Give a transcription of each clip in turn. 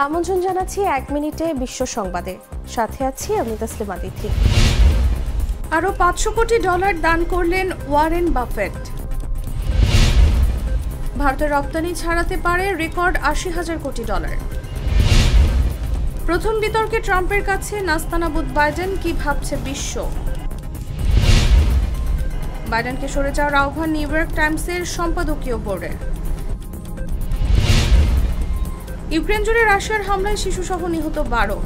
আমন্ত্রণ জানাচ্ছি ১ মিনিটে বিশ্ব সংবাদে, সাথে আছি আমি তাসলিমা তিথি। আরও $৫০০ কোটি দান করলেন ওয়ারেন বাফেট। ভারতের রপ্তানি ছাড়াতে পারে রেকর্ড $৮০,০০০ কোটি। প্রথম বিতর্কে ট্রাম্পের কাছে নাস্তানাবুদ বাইডেন, কি ভাবছে বিশ্ব। বাইডেনকে সরে যাওয়ার আহ্বান নিউ ইয়র্ক টাইমসের সম্পাদকীয় বোর্ডের। ইউক্রেন জুড়ে রাশিয়ার হামলায় শিশুসহ নিহত ১২।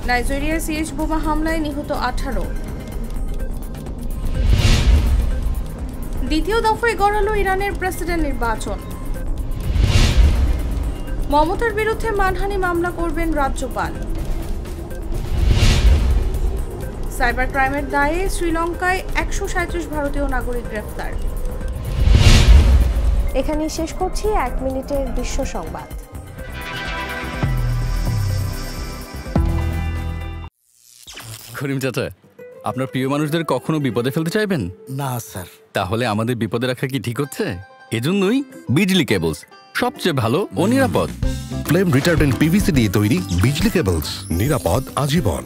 নাইজেরিয়ার সিএইচ বোমা হামলায় নিহত ১৮। দ্বিতীয় দফায় গড়ালো ইরানের প্রেসিডেন্ট নির্বাচন। মমতার বিরুদ্ধে মানহানি মামলা করবেন রাজ্যপাল। সাইবার ক্রাইমের দায়ে শ্রীলঙ্কায় ১৩৭ ভারতীয় নাগরিক গ্রেফতার। এখানেই শেষ করছি ১ মিনিটের বিশ্ব সংবাদ। করিম চাচা, আপনার প্রিয় মানুষদের কখনো বিপদে ফেলতে চাইবেন না স্যার। তাহলে আমাদের বিপদে রাখা কি ঠিক হচ্ছে? এজন্যই বিজলি কেবলস সবচেয়ে ভালো ও নিরাপদ। ফ্লেম রিটার্ডেন্ট পিভিসি দিয়ে তৈরি বিজলি কেবলস, নিরাপদ আজীবন।